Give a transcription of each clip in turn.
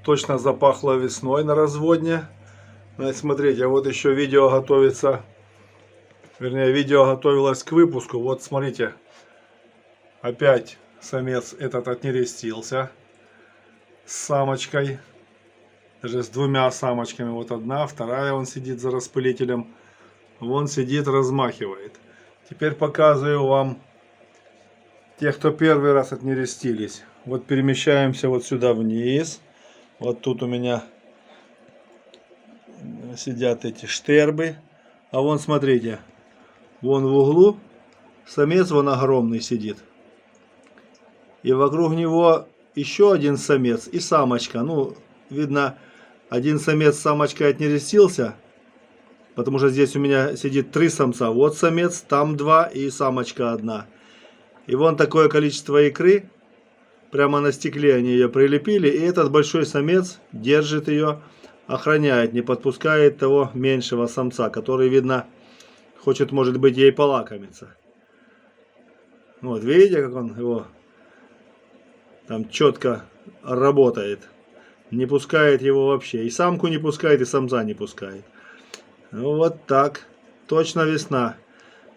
точно запахло весной на разводне. Значит, смотрите, вот еще видео готовится, вернее, видео готовилось к выпуску. Вот смотрите, опять самец этот отнерестился с самочкой, даже с двумя самочками. Вот одна, вторая, он сидит за распылителем, вон сидит, размахивает. Теперь показываю вам тех, кто первый раз отнерестились. Вот перемещаемся вот сюда вниз. Вот тут у меня сидят эти штербы. А вон, смотрите, вон в углу самец, вон огромный сидит. И вокруг него еще один самец и самочка. Ну, видно, один самец с самочкой отнерестился, потому что здесь у меня сидит 3 самца. Вот самец, там 2 и самочка 1. И вон такое количество икры. Прямо на стекле они ее прилепили. И этот большой самец держит ее, охраняет, не подпускает того меньшего самца, который, видно, хочет, может быть, ей полакомиться. Вот, видите, как он его там четко работает. Не пускает его вообще. И самку не пускает, и самца не пускает. Ну, вот так. Точно весна.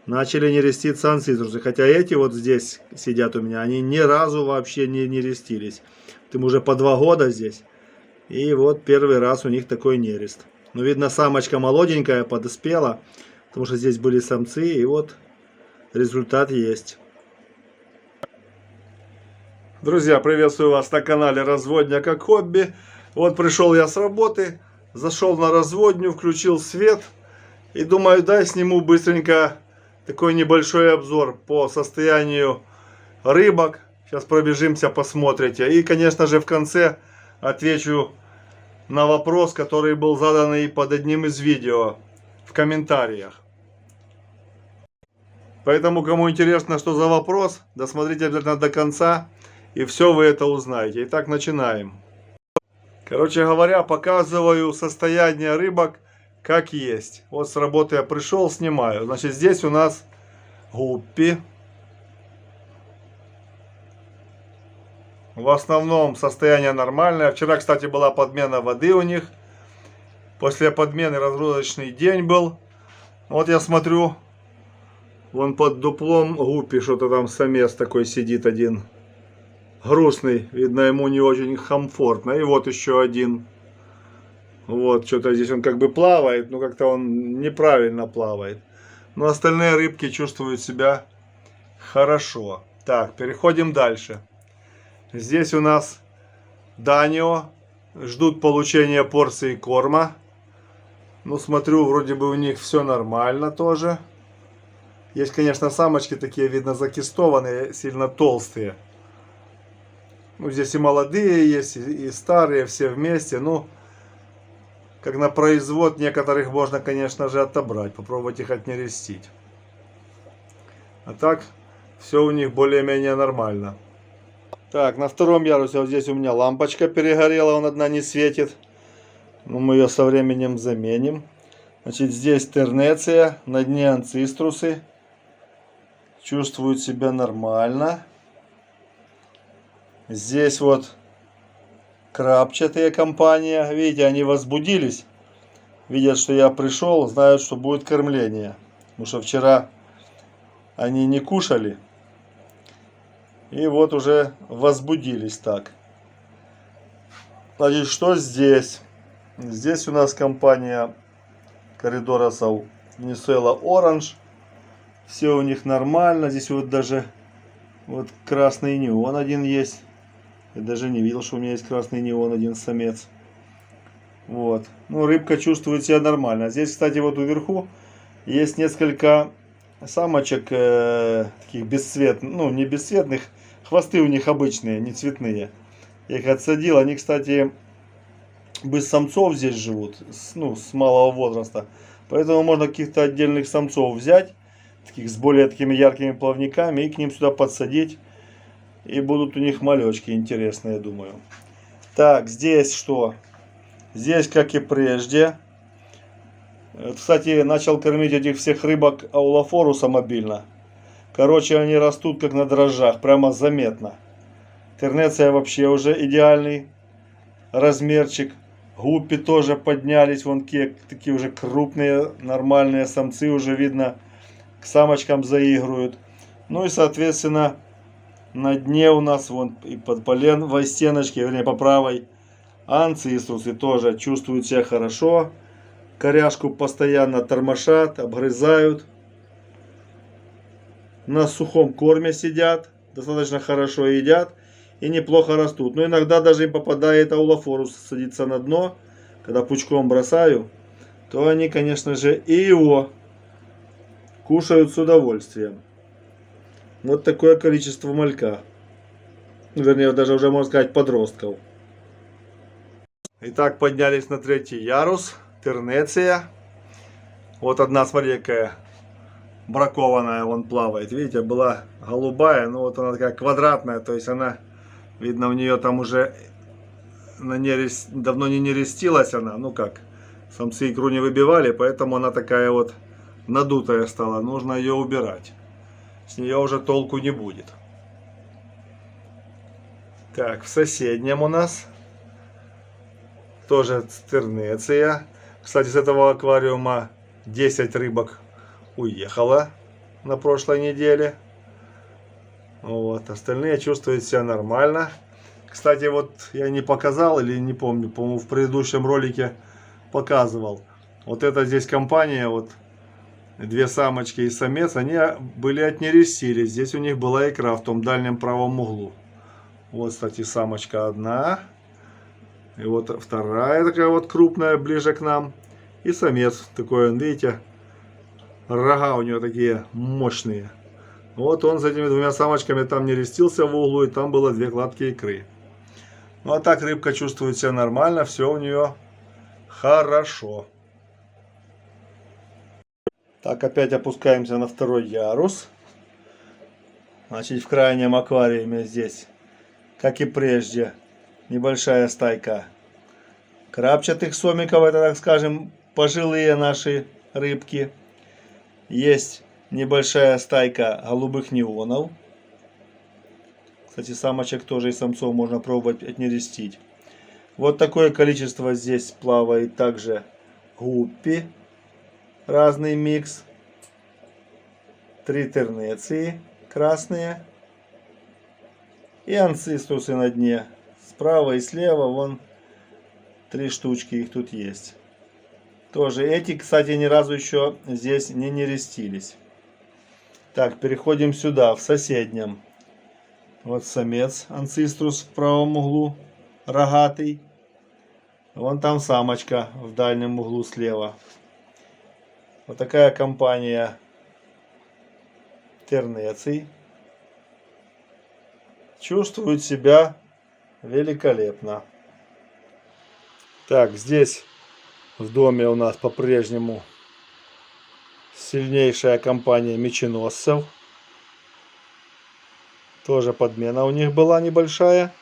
Начали нереститься анциструсы. Хотя эти вот здесь сидят у меня, они ни разу вообще не нерестились. Им уже по 2 года здесь. И вот первый раз у них такой нерест. Ну, видно, самочка молоденькая, подоспела. Потому что здесь были самцы. И вот результат есть. Друзья, приветствую вас на канале Разводня как хобби. Вот пришел я с работы. Зашел на разводню, включил свет. И думаю, дай сниму быстренько такой небольшой обзор по состоянию рыбок. Сейчас пробежимся, посмотрите. И, конечно же, в конце отвечу на вопрос, который был задан и под одним из видео в комментариях. Поэтому, кому интересно, что за вопрос, досмотрите обязательно до конца, и все вы это узнаете. Итак, начинаем. Короче говоря, показываю состояние рыбок как есть. Вот с работы я пришел, снимаю. Значит, здесь у нас гуппи. В основном состояние нормальное. Вчера, кстати, была подмена воды у них. После подмены разгрузочный день был. Вот я смотрю, вон под дуплом гуппи что-то там самец такой сидит один. Грустный. Видно, ему не очень комфортно. И вот еще один. Вот, что-то здесь он как бы плавает, но как-то он неправильно плавает. Но остальные рыбки чувствуют себя хорошо. Так, переходим дальше. Здесь у нас Данио. Ждут получения порции корма. Ну, смотрю, вроде бы у них все нормально тоже. Есть, конечно, самочки такие, видно, закистованные, сильно толстые. Ну, здесь и молодые есть, и старые, все вместе. Ну, как на производ, некоторых можно, конечно же, отобрать, попробовать их отнерестить. А так, все у них более-менее нормально. Так, на втором ярусе вот здесь у меня лампочка перегорела, он одна не светит. Но мы ее со временем заменим. Значит, здесь тернеция, на дне анциструсы. Чувствуют себя нормально. Здесь вот крапчатые компания. Видите, они возбудились. Видят, что я пришел, знают, что будет кормление. Потому что вчера они не кушали. И вот уже возбудились так. Значит, что здесь? Здесь у нас компания коридоросов Venezuela Orange. Все у них нормально. Здесь вот даже вот красный неон один есть. Я даже не видел, что у меня есть красный неон, один самец. Вот. Ну, рыбка чувствует себя нормально. Здесь, кстати, вот вверху есть несколько самочек таких бесцветных, ну, не бесцветных. Хвосты у них обычные, не цветные. Я их отсадил. Они, кстати, без самцов здесь живут, с малого возраста. Поэтому можно каких-то отдельных самцов взять, таких с более такими яркими плавниками, и к ним сюда подсадить. И будут у них малечки интересные, я думаю. Так, здесь что? Здесь, как и прежде. Кстати, начал кормить этих всех рыбок аулофорусом обильно. Короче, они растут как на дрожжах, прямо заметно. Тернеция вообще уже идеальный размерчик. Гуппи тоже поднялись, вон такие уже крупные, нормальные самцы, уже видно, к самочкам заигрывают. Ну и соответственно на дне у нас вон и под по левой стеночке, вернее по правой, анциструсы тоже чувствуют себя хорошо. Коряшку постоянно тормошат, обгрызают. На сухом корме сидят, достаточно хорошо едят и неплохо растут. Но иногда даже им попадает аулофорус садиться на дно. Когда пучком бросаю, то они, конечно же, и его кушают с удовольствием. Вот такое количество малька. Вернее, даже уже можно сказать подростков. Итак, поднялись на 3-й ярус. Тернеция. Вот одна, смотри, какая бракованная вон плавает. Видите, была голубая, но вот она такая квадратная. То есть она, видно, у нее там уже давно не нерестилась она. Ну как, самцы икру не выбивали, поэтому она такая вот надутая стала. Нужно ее убирать. С нее уже толку не будет. Так, в соседнем у нас тоже тернеция. Кстати, с этого аквариума 10 рыбок уехало на прошлой неделе. Вот, остальные чувствуют себя нормально. Кстати, вот я не показал или не помню, по-моему, в предыдущем ролике показывал. Вот это здесь компания, вот 2 самочки и самец, они были отнерестились. Здесь у них была икра в том дальнем правом углу. Вот, кстати, самочка одна. И вот вторая такая вот крупная, ближе к нам. И самец такой, видите, рога у него такие мощные. Вот он с этими 2 самочками там нерестился в углу, и там было 2 кладки икры. Ну а так рыбка чувствует себя нормально, все у нее хорошо. Так, опять опускаемся на 2-й ярус. Значит, в крайнем аквариуме здесь, как и прежде, небольшая стайка крапчатых сомиков. Это, так скажем, пожилые наши рыбки. Есть небольшая стайка голубых неонов. Кстати, самочек тоже и самцов можно пробовать отнерестить. Вот такое количество здесь плавает также гуппи. Разный микс. 3 тернеции красные. И анциструсы на дне. Справа и слева вон 3 штучки их тут есть. Тоже эти, кстати, ни разу еще здесь не нерестились. Так, переходим сюда, в соседнем. Вот самец анциструс в правом углу, рогатый. Вон там самочка в дальнем углу слева. Вот такая компания тернеций. Чувствует себя великолепно. Так, здесь в доме у нас по-прежнему сильнейшая компания меченосцев. Тоже подмена у них была небольшая.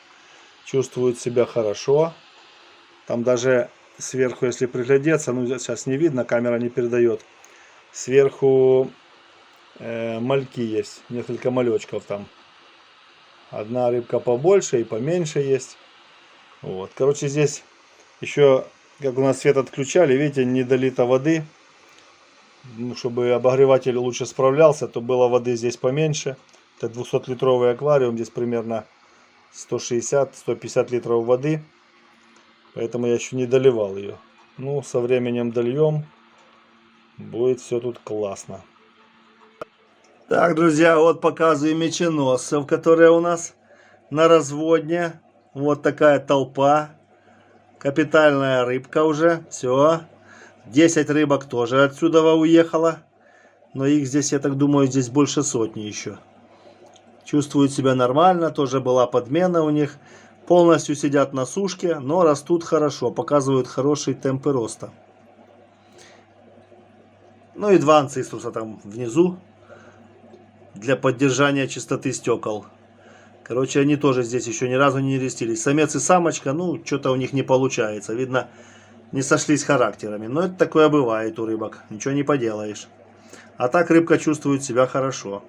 Чувствуют себя хорошо. Там даже сверху, если приглядеться, ну сейчас не видно, камера не передает. Сверху мальки есть, несколько малечков там. Одна рыбка побольше и поменьше есть. Вот, короче, здесь еще, как у нас свет отключали, видите, не долито воды. Ну, чтобы обогреватель лучше справлялся, то было воды здесь поменьше. Это 200-литровый аквариум, здесь примерно 160-150 литров воды. Поэтому я еще не доливал ее. Ну, со временем дольем. Будет все тут классно. Так, друзья, вот показываю меченосцев, которые у нас на разводне. Вот такая толпа. Капитальная рыбка уже. Все. 10 рыбок тоже отсюда уехало. Но их здесь, я так думаю, здесь больше сотни еще. Чувствуют себя нормально. Тоже была подмена у них. Полностью сидят на сушке, но растут хорошо. Показывают хорошие темпы роста. Ну и 2 анциструса там внизу. Для поддержания чистоты стекол. Короче, они тоже здесь еще ни разу не нерестились. Самец и самочка, ну, что-то у них не получается. Видно, не сошлись характерами. Но это такое бывает у рыбок. Ничего не поделаешь. А так рыбка чувствует себя хорошо.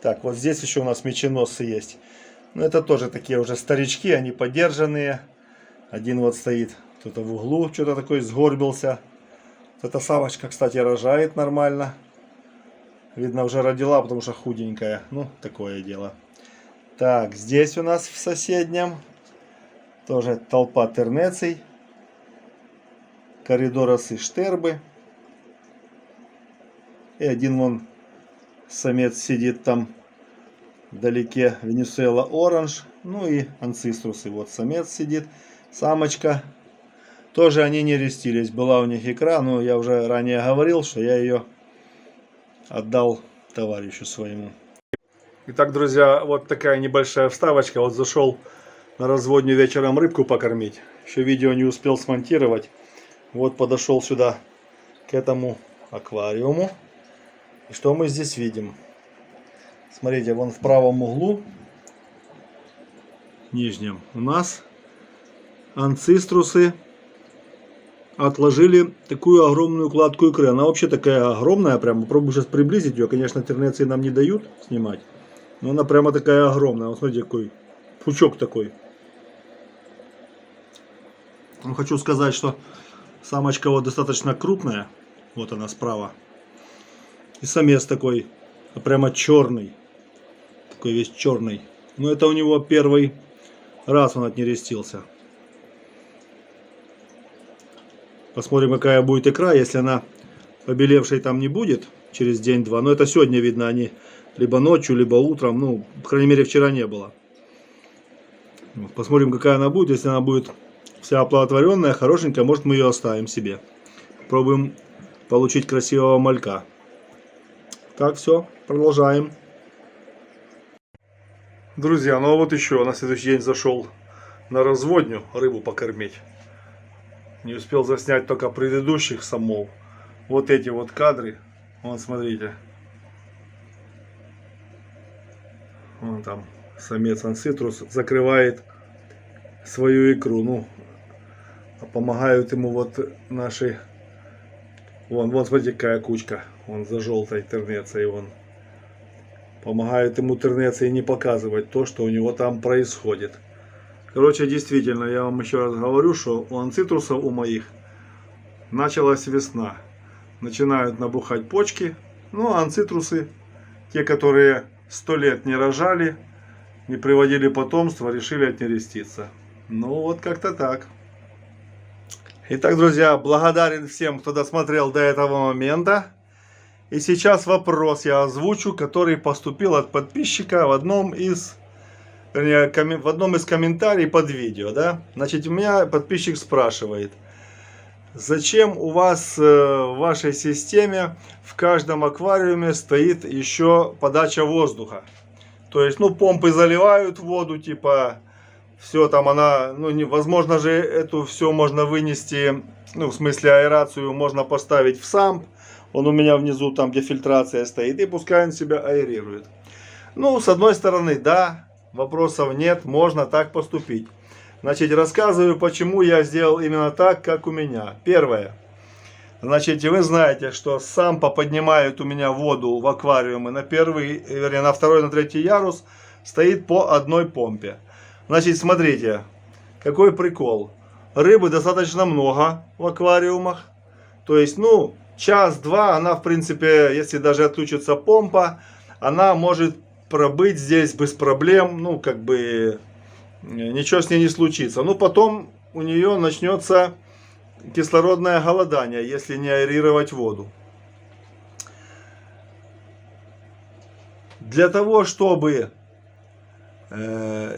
Так, вот здесь еще у нас меченосцы есть. Но это тоже такие уже старички, они подержанные. Один вот стоит кто-то в углу, что-то такой сгорбился. Вот эта самочка, кстати, рожает нормально. Видно, уже родила, потому что худенькая. Ну, такое дело. Так, здесь у нас в соседнем тоже толпа тернеций. Коридоросы штербы. И один вон самец сидит там вдалеке, Венесуэла оранж. Ну и анциструсы. Вот самец сидит, самочка. Тоже они не рестились. Была у них икра, но я уже ранее говорил, что я ее отдал товарищу своему. Итак, друзья, вот такая небольшая вставочка. Вот зашел на разводню вечером рыбку покормить. Еще видео не успел смонтировать. Вот подошел сюда к этому аквариуму. И что мы здесь видим? Смотрите, вон в правом углу, нижнем, у нас анциструсы отложили такую огромную кладку икры. Она вообще такая огромная, прям попробую сейчас приблизить ее. Конечно, тернеции нам не дают снимать, но она прямо такая огромная. Вот смотрите, какой пучок такой. Ну, хочу сказать, что самочка вот достаточно крупная. Вот она справа. И самец такой, прямо черный. Такой весь черный. Но это у него первый раз он отнерестился. Посмотрим, какая будет икра. Если она побелевшей там не будет через день-два. Но это сегодня видно, они либо ночью, либо утром. Ну, по крайней мере, вчера не было. Посмотрим, какая она будет. Если она будет вся оплодотворенная, хорошенькая, может, мы ее оставим себе. Пробуем получить красивого малька. Так, все, продолжаем. Друзья, ну а вот еще на следующий день зашел на разводню рыбу покормить. Не успел заснять только предыдущих самов. Вот эти вот кадры. Вон, смотрите. Вон там самец анцитрус закрывает свою икру. Ну, а помогают ему вот наши... Вон, смотрите, какая кучка. Вон за желтой тернецией. Вон. Помогают ему тернеции не показывать то, что у него там происходит. Короче, действительно, я вам еще раз говорю, что у анцитрусов, у моих, началась весна. Начинают набухать почки. Ну, а анцитрусы, те, которые 100 лет не рожали, не приводили потомство, решили отнереститься. Ну, вот как-то так. Итак, друзья, благодарен всем, кто досмотрел до этого момента. И сейчас вопрос я озвучу, который поступил от подписчика в одном из комментариев под видео. Да? Значит, у меня подписчик спрашивает, зачем у вас в вашей системе в каждом аквариуме стоит еще подача воздуха? То есть, ну, помпы заливают воду, типа, все там она, ну, невозможно же эту все можно вынести, ну, в смысле аэрацию можно поставить в самп. Он у меня внизу, там, где фильтрация стоит, и пускай он себя аэрирует. Ну, с одной стороны, да, вопросов нет, можно так поступить. Значит, рассказываю, почему я сделал именно так, как у меня. Первое. Значит, вы знаете, что сампа поднимает у меня воду в аквариумы на первый, вернее, на второй, на третий ярус, стоит по одной помпе. Значит, смотрите, какой прикол. Рыбы достаточно много в аквариумах. То есть, ну, час-два она, в принципе, если даже отключится помпа, она может пробыть здесь без проблем. Ну, как бы, ничего с ней не случится. Ну, потом у нее начнется кислородное голодание, если не аэрировать воду. Для того, чтобы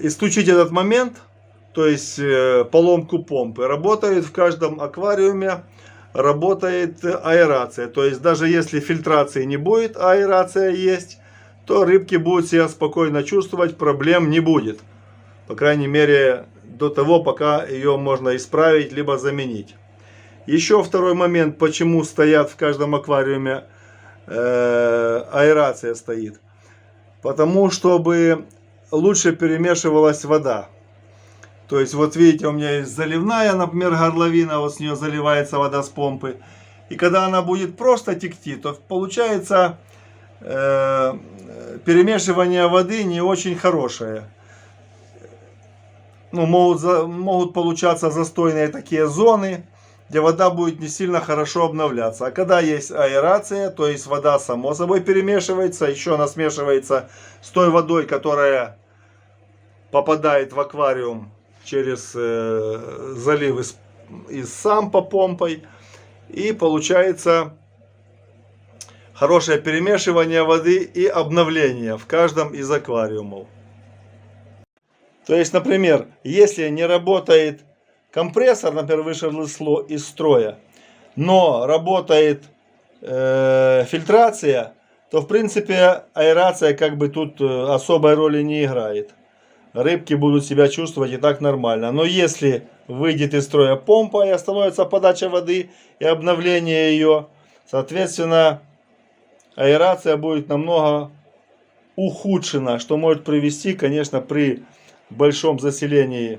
исключить этот момент, то есть поломку помпы, работает в каждом аквариуме, работает аэрация. То есть даже если фильтрации не будет, а аэрация есть, то рыбки будут себя спокойно чувствовать, проблем не будет. По крайней мере, до того, пока ее можно исправить, либо заменить. Еще второй момент, почему стоят в каждом аквариуме аэрация стоит. Потому, чтобы лучше перемешивалась вода. То есть, вот видите, у меня есть заливная, например, горловина, вот с нее заливается вода с помпы. И когда она будет просто текти, то получается перемешивание воды не очень хорошее. ну, могут получаться застойные такие зоны, где вода будет не сильно хорошо обновляться. А когда есть аэрация, то есть вода само собой перемешивается, еще она смешивается с той водой, которая попадает в аквариум через залив из сампа помпой. И получается хорошее перемешивание воды и обновление в каждом из аквариумов. То есть, например, если не работает компрессор, например, вышел из строя, но работает фильтрация, то в принципе аэрация как бы тут особой роли не играет. Рыбки будут себя чувствовать и так нормально. Но если выйдет из строя помпа и остановится подача воды и обновление ее, соответственно, аэрация будет намного ухудшена, что может привести, конечно, при большом заселении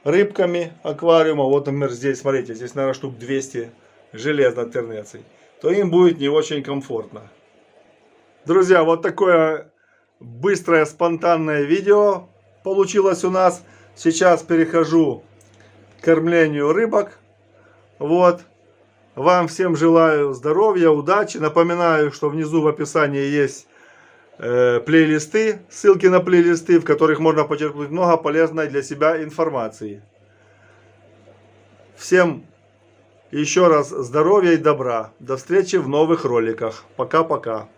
рыбками аквариума. Вот, например, здесь, смотрите, здесь, наверное, штук 200 железно-тернеций. То им будет не очень комфортно. Друзья, вот такое быстрое, спонтанное видео получилось у нас. Сейчас перехожу к кормлению рыбок. Вот. Вам всем желаю здоровья, удачи. Напоминаю, что внизу в описании есть плейлисты, ссылки на плейлисты, в которых можно почерпнуть много полезной для себя информации. Всем еще раз здоровья и добра. До встречи в новых роликах. Пока-пока.